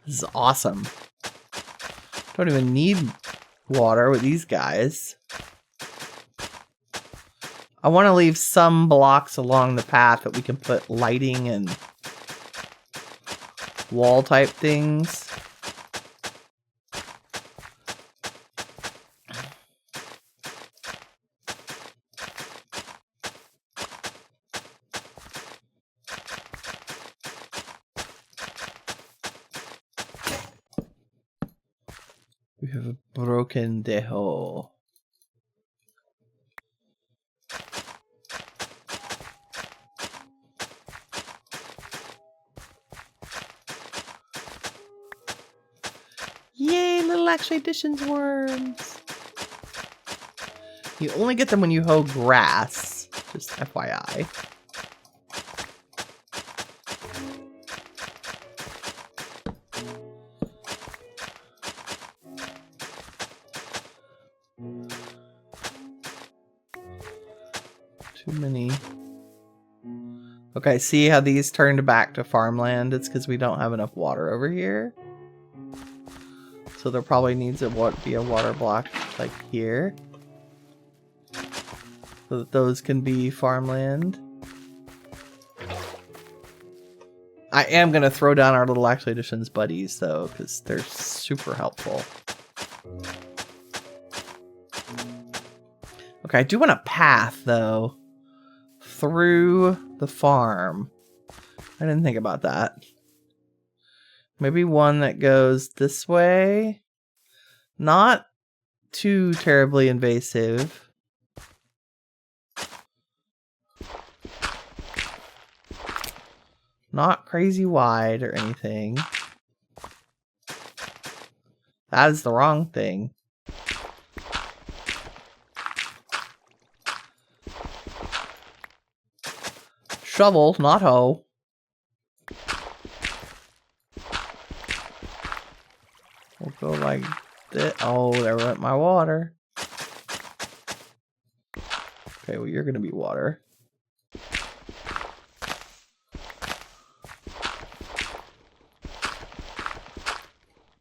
This is awesome. Don't even need water with these guys. I want to leave some blocks along the path that we can put lighting and wall type things. We have a broken deho. Yay, little actually additions worms. You only get them when you hoe grass, just FYI. Too many. Okay, see how these turned back to farmland? It's because we don't have enough water over here. So there probably needs to be a water block like here. So that those can be farmland. I am going to throw down our little actual additions buddies though, because they're super helpful. Okay, I do want a path though through the farm. I didn't think about that. Maybe one that goes this way. Not too terribly invasive. Not crazy wide or anything. That is the wrong thing. Shovel, not hoe. We'll go like this. Oh, there went my water. Okay, well, you're gonna be water.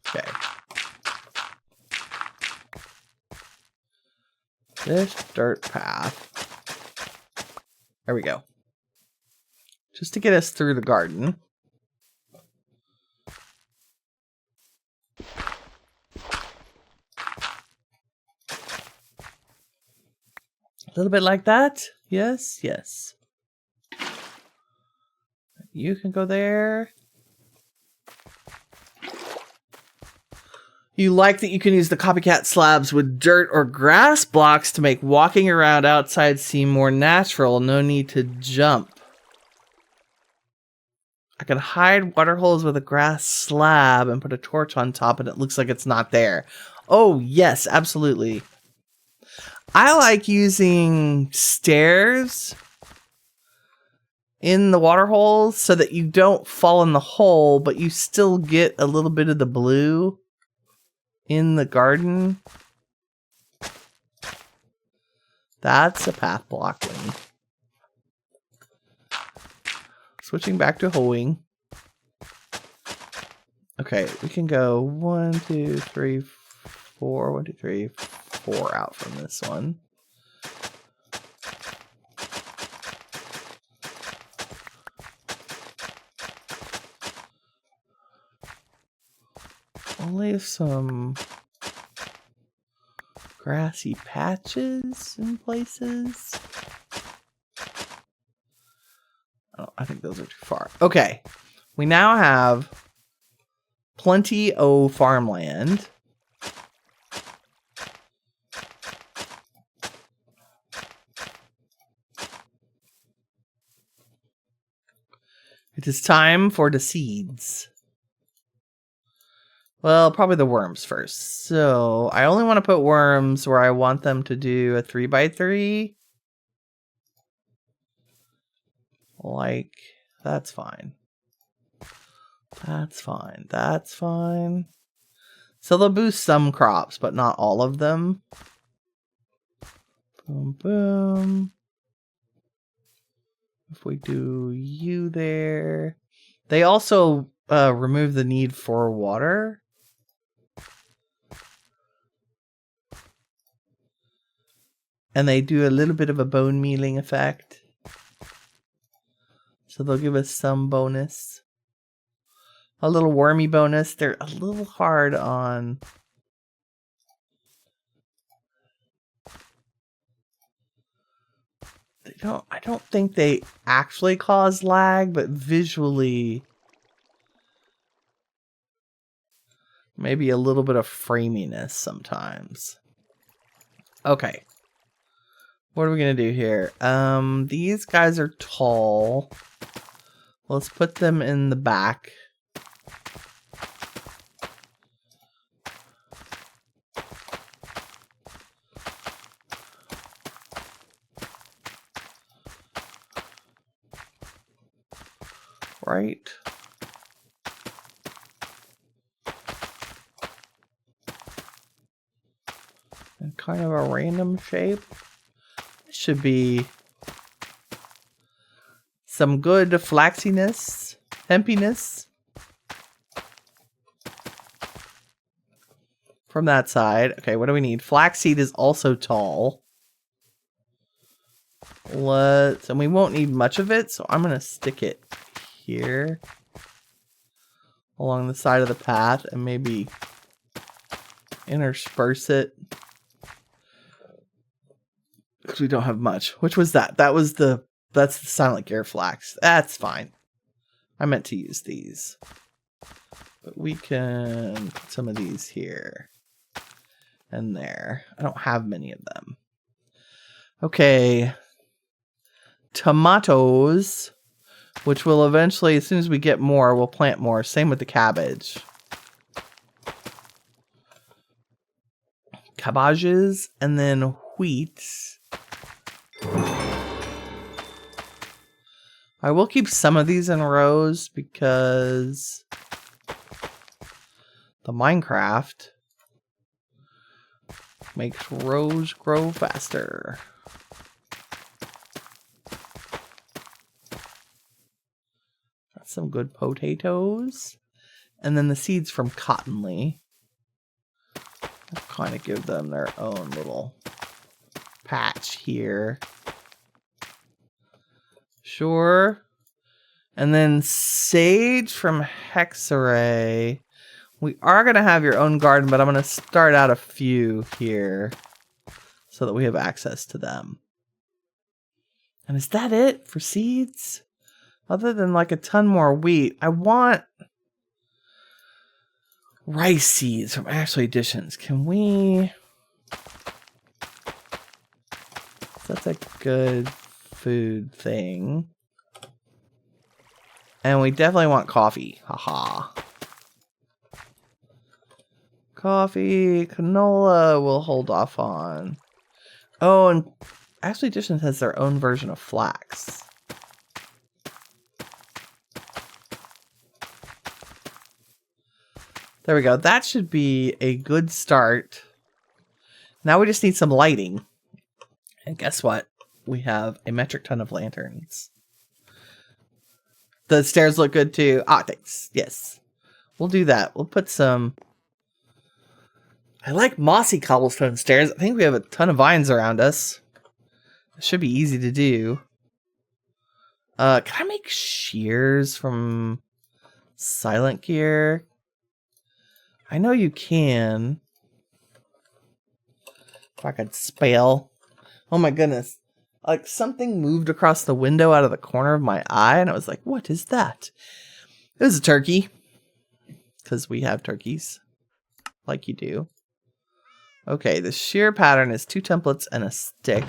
Okay. This dirt path. There we go. Just to get us through the garden. A little bit like that. Yes, yes. You can go there. You like that you can use the copycat slabs with dirt or grass blocks to make walking around outside seem more natural. No need to jump. I can hide water holes with a grass slab and put a torch on top and it looks like it's not there. Oh, yes, absolutely. I like using stairs in the water holes so that you don't fall in the hole, but you still get a little bit of the blue in the garden. That's a path blocking. Switching back to hoeing. Okay, we can go 1, 2, 3, 4. 1, 2, 3, 4 out from this one. I'll leave some grassy patches in places. Oh, I think those are too far. Okay, we now have plenty of farmland. It is time for the seeds. Well, probably the worms first. So I only want to put worms where I want them to do a 3x3. Like, that's fine. That's fine. That's fine. So they'll boost some crops, but not all of them. Boom, boom. If we do you there. They also remove the need for water. And they do a little bit of a bone mealing effect. So they'll give us some bonus. A little wormy bonus. They're a little hard on... I don't think they actually cause lag, but visually... maybe a little bit of framiness sometimes. Okay. What are we going to do here? These guys are tall. Let's put them in the back. Right. And kind of a random shape. Should be some good flaxiness, hempiness from that side. Okay, what do we need? Flaxseed is also tall. And we won't need much of it, so I'm gonna stick it here along the side of the path and maybe intersperse it. Because we don't have much. Which was that? That's the silent gear flax. That's fine. I meant to use these. But we can put some of these here. And there. I don't have many of them. Okay. Tomatoes. Which will eventually, as soon as we get more, we'll plant more. Same with the cabbage. Cabbages. And then wheat. I will keep some of these in rows because the Minecraft makes rows grow faster. Got some good potatoes. And then the seeds from Cottonly. I'll kind of give them their own little patch here. Sure. And then sage from Hexarray. We are going to have your own garden, but I'm going to start out a few here so that we have access to them. And is that it for seeds? Other than like a ton more wheat, I want rice seeds from Ashley Editions. Can we... That's a good food thing. And we definitely want coffee. Haha. Coffee, canola, we'll hold off on. Oh, and Ashley Editions has their own version of flax. There we go. That should be a good start. Now we just need some lighting. And guess what? We have a metric ton of lanterns. The stairs look good too. Ah, thanks. Yes. We'll do that. We'll put some... I like mossy cobblestone stairs. I think we have a ton of vines around us. It should be easy to do. Can I make shears from silent gear? I know you can. If I could spell. Oh my goodness. Like something moved across the window out of the corner of my eye and I was like, what is that? It was a turkey. Because we have turkeys. Like you do. Okay, the shear pattern is 2 templates and a stick.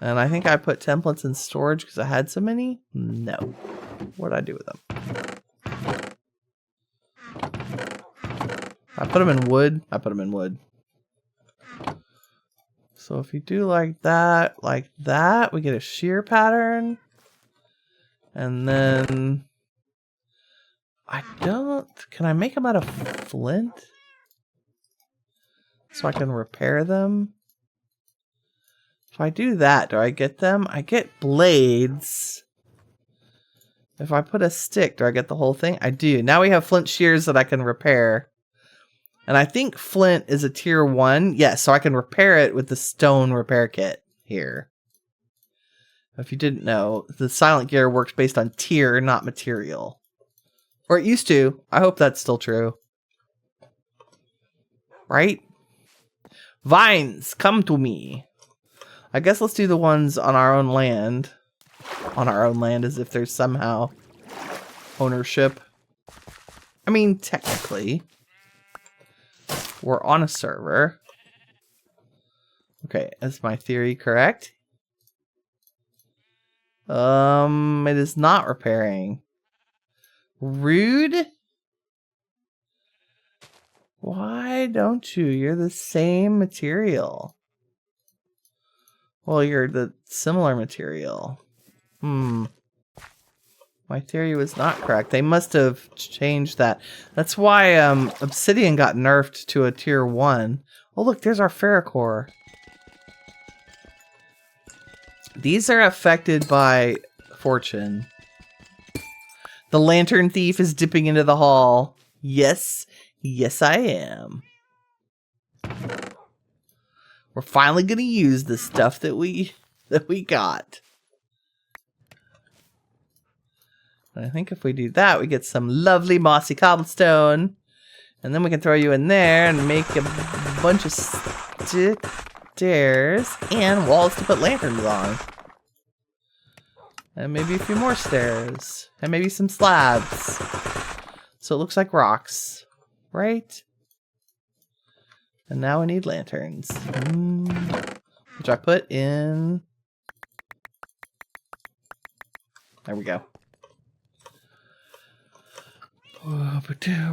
And I think I put templates in storage because I had so many. No. What did I do with them? I put them in wood. I put them in wood. So if you do like that, we get a shear pattern. And then can I make them out of flint? So I can repair them? If I do that, do I get them? I get blades. If I put a stick, do I get the whole thing? I do. Now we have flint shears that I can repair. And I think flint is a tier 1. Yes, so I can repair it with the stone repair kit here. If you didn't know, the silent gear works based on tier, not material. Or it used to. I hope that's still true. Right? Vines, come to me. I guess let's do the ones on our own land. On our own land, as if there's somehow ownership. I mean, technically. We're on a server. Okay, is my theory correct? It is not repairing. Rude? Why don't you? You're the same material. Well, you're the similar material. My theory was not correct. They must have changed that. That's why obsidian got nerfed to a tier 1. Oh, look, there's our ferrocore. These are affected by fortune. The lantern thief is dipping into the hall. Yes. Yes, I am. We're finally going to use the stuff that we got. And I think if we do that, we get some lovely mossy cobblestone. And then we can throw you in there and make a bunch of stairs and walls to put lanterns on. And maybe a few more stairs. And maybe some slabs. So it looks like rocks. Right? And now we need lanterns. Which I put in... There we go.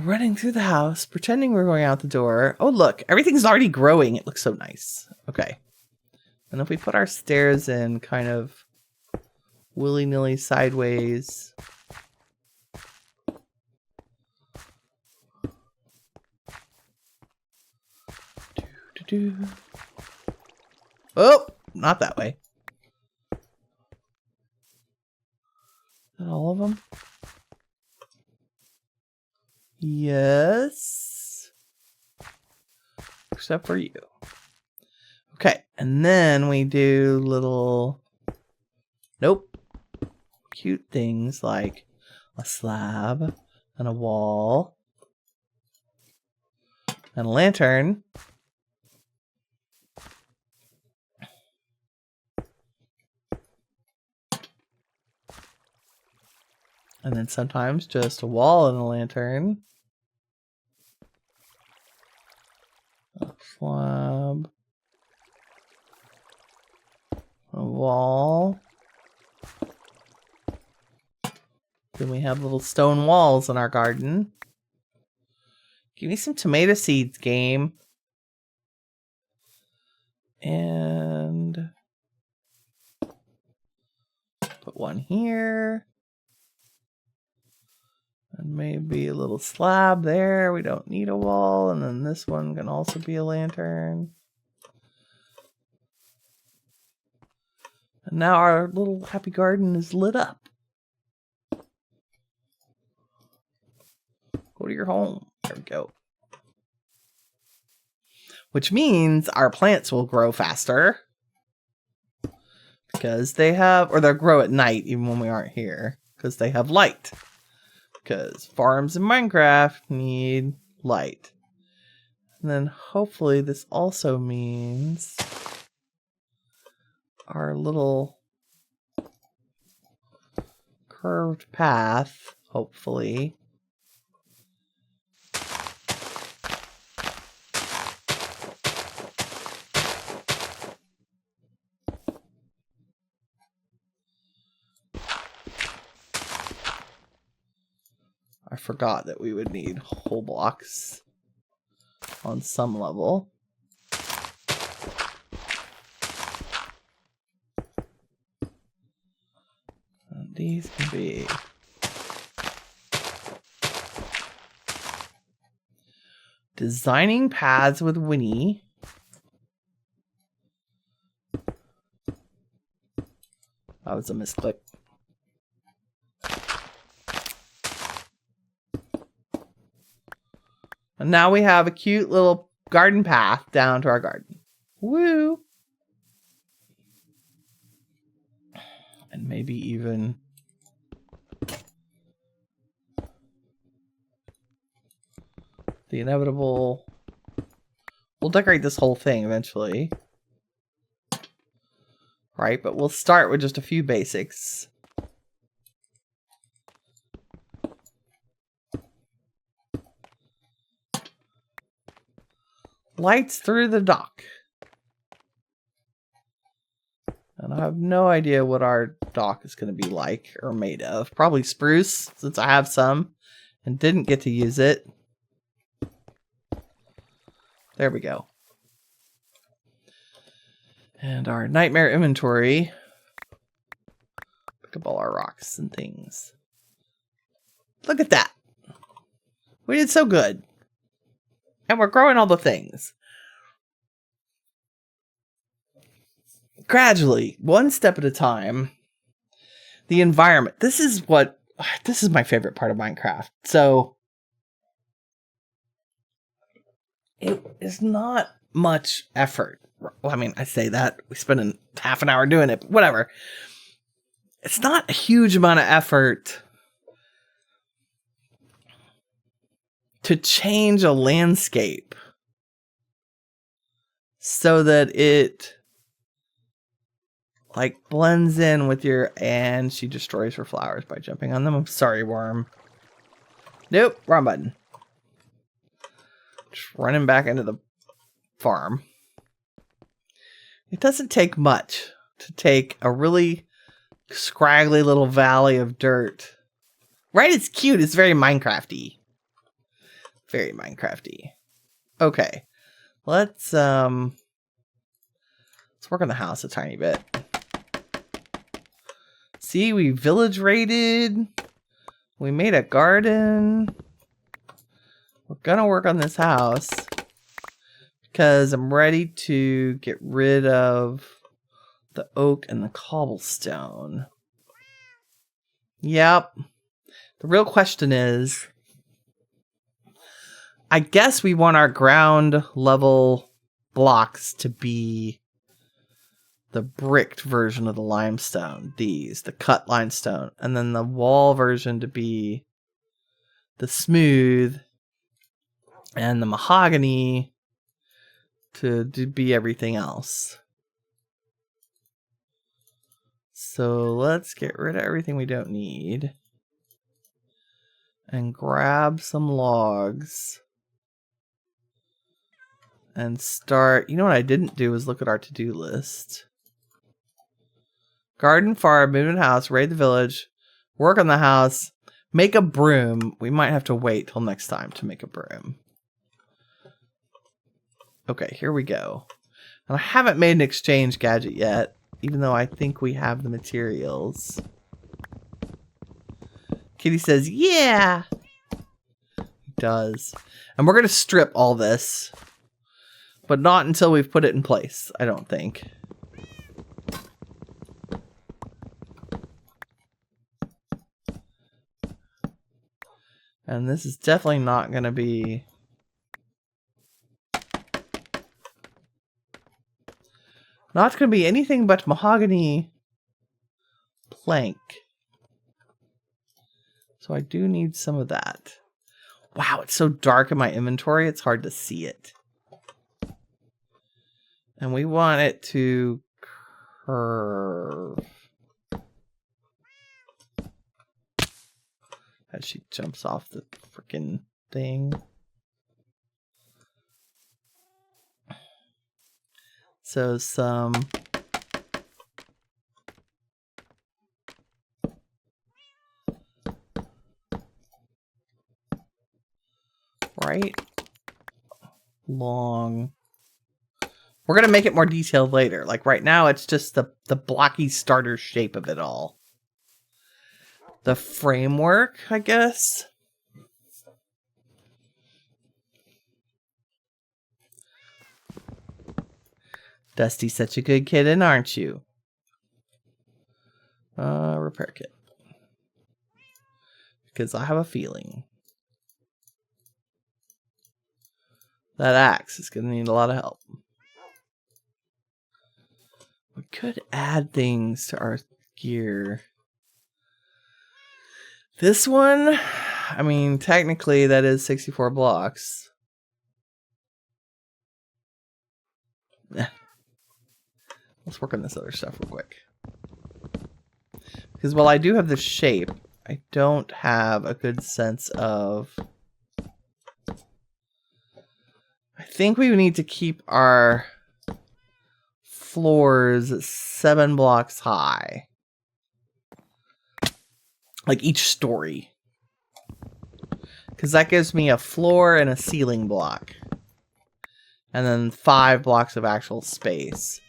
Running through the house, pretending we're going out the door. Oh, look. Everything's already growing. It looks so nice. Okay. And if we put our stairs in kind of willy-nilly sideways... Oh, not that way. Is that all of them? Yes. Except for you. Okay, and then we do little... Nope. Cute things like a slab and a wall and a lantern. And then sometimes just a wall and a lantern. A slab. A wall. Then we have little stone walls in our garden. Give me some tomato seeds, game. And put one here. And maybe a little slab there. We don't need a wall. And then this one can also be a lantern. And now our little happy garden is lit up. Go to your home. There we go. Which means our plants will grow faster. Because they have, or they'll grow at night even when we aren't here. Because they have light. Because farms in Minecraft need light. And then hopefully this also means our little curved path, hopefully, I forgot that we would need whole blocks on some level. And these can be designing paths with Winnie. That was a misclick. And now we have a cute little garden path down to our garden. Woo! And maybe even the inevitable. We'll decorate this whole thing eventually. Right, but we'll start with just a few basics. Lights through the dock. And I have no idea what our dock is going to be like or made of. Probably spruce, since I have some and didn't get to use it. There we go. And our nightmare inventory. Pick up all our rocks and things. Look at that. We did so good. And we're growing all the things. Gradually, one step at a time. The environment. This is my favorite part of Minecraft. So it is not much effort. Well, I mean, I say that. We spent half an hour doing it, but whatever. It's not a huge amount of effort to change a landscape so that it like blends in with your, and she destroys her flowers by jumping on them. I'm sorry, worm. Nope, wrong button. Just running back into the farm. It doesn't take much to take a really scraggly little valley of dirt. Right? It's cute. It's very Minecraft-y. Very Minecraft-y. Okay. Let's work on the house a tiny bit. See, we village raided. We made a garden. We're gonna work on this house because I'm ready to get rid of the oak and the cobblestone. Yep. The real question is, I guess we want our ground level blocks to be the bricked version of the limestone. These, the cut limestone. And then the wall version to be the smooth. And the mahogany to be everything else. So let's get rid of everything we don't need. And grab some logs. And start. You know what I didn't do is look at our to-do list. Garden, farm, move in house, raid the village, work on the house, make a broom. We might have to wait till next time to make a broom. Okay, here we go. And I haven't made an exchange gadget yet, even though I think we have the materials. Kitty says, yeah! He does. And we're going to strip all this. But not until we've put it in place, I don't think. And this is definitely not going to be... Not going to be anything but mahogany plank. So I do need some of that. Wow, it's so dark in my inventory, it's hard to see it. And we want it to curve. As she jumps off the freaking thing. So some right long. We're gonna make it more detailed later. Like right now, it's just the blocky starter shape of it all. The framework, I guess. Dusty's such a good kitten, aren't you? Repair kit. Because I have a feeling. That axe is going to need a lot of help. We could add things to our gear. This one, I mean, technically that is 64 blocks. Let's work on this other stuff real quick. Because while I do have the shape, I don't have a good sense of... I think we need to keep our floors 7 blocks high. Like each story. Because that gives me a floor and a ceiling block. And then 5 blocks of actual space.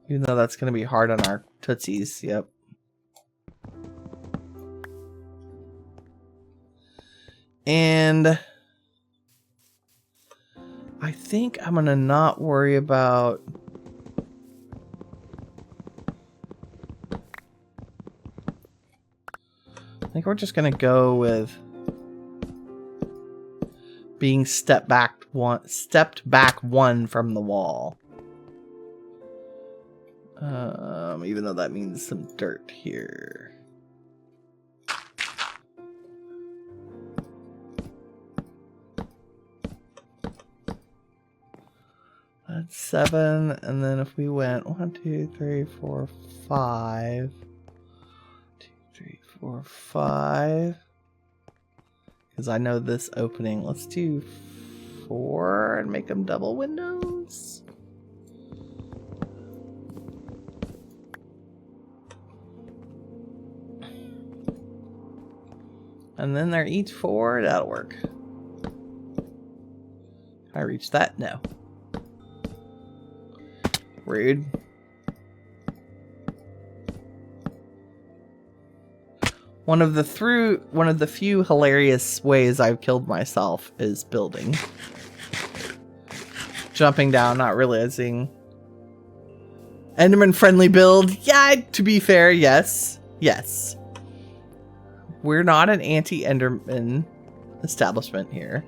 Even though that's going to be hard on our tootsies. Yep. And I think I'm going to not worry about... I think we're just going to go with being stepped back one from the wall. Even though that means some dirt here. That's 7, and then if we went 1, 2, 3, 4, 5. 2, 3, 4, 5. Because I know this opening. Let's do 4 and make them double windows. And then they're each 4. That'll work. Can I reach that? No. Rude. One of the few hilarious ways I've killed myself is building. Jumping down, not realizing. Enderman friendly build. Yeah, to be fair, yes. Yes. We're not an anti-Enderman establishment here.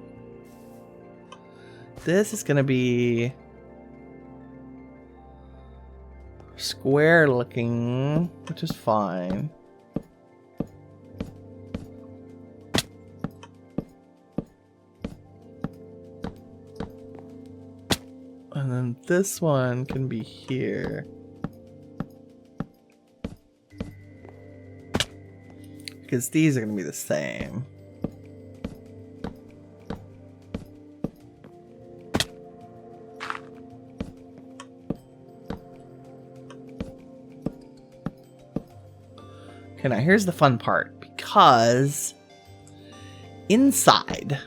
This is going to be square looking, which is fine. And then this one can be here. Because these are going to be the same. Okay, now here's the fun part. Because inside,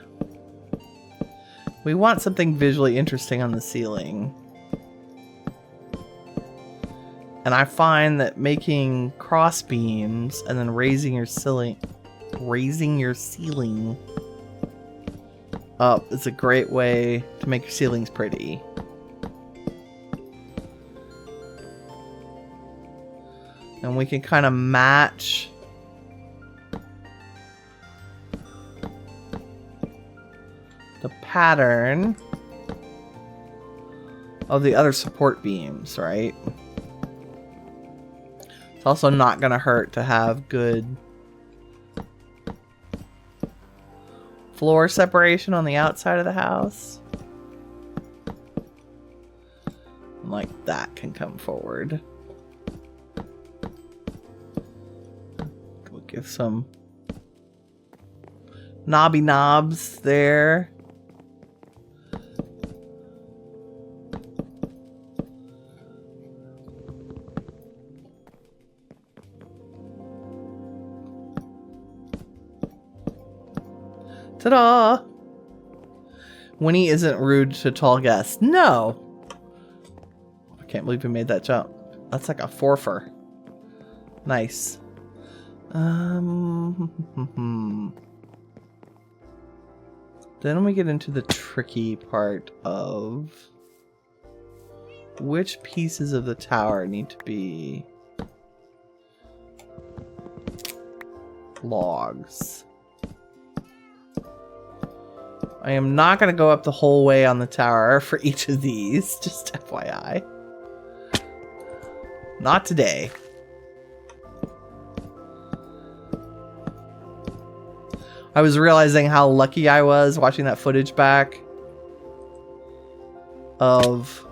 we want something visually interesting on the ceiling. And I find that making cross beams and then raising your ceiling up is a great way to make your ceilings pretty. And we can kind of match the pattern of the other support beams, right? It's also not going to hurt to have good floor separation on the outside of the house. And like that can come forward. We'll give some knobby knobs there. Ta-da! Winnie isn't rude to tall guests. No! I can't believe we made that jump. That's like a forfer. Nice. Then we get into the tricky part of which pieces of the tower need to be logs. I am not going to go up the whole way on the tower for each of these, just FYI. Not today. I was realizing how lucky I was watching that footage back of...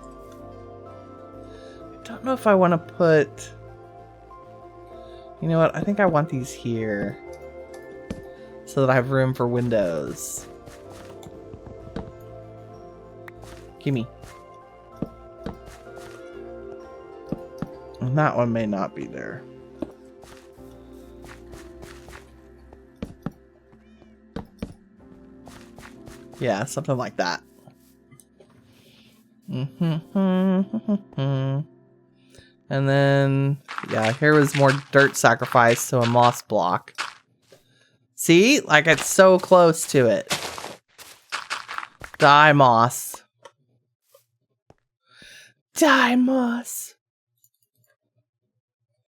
I don't know if I want to put... You know what? I think I want these here so that I have room for windows. Gimme. And that one may not be there. Yeah, something like that. And then, yeah, here was more dirt sacrifice to a moss block. See? Like, it's so close to it. Die, moss. Die, moss.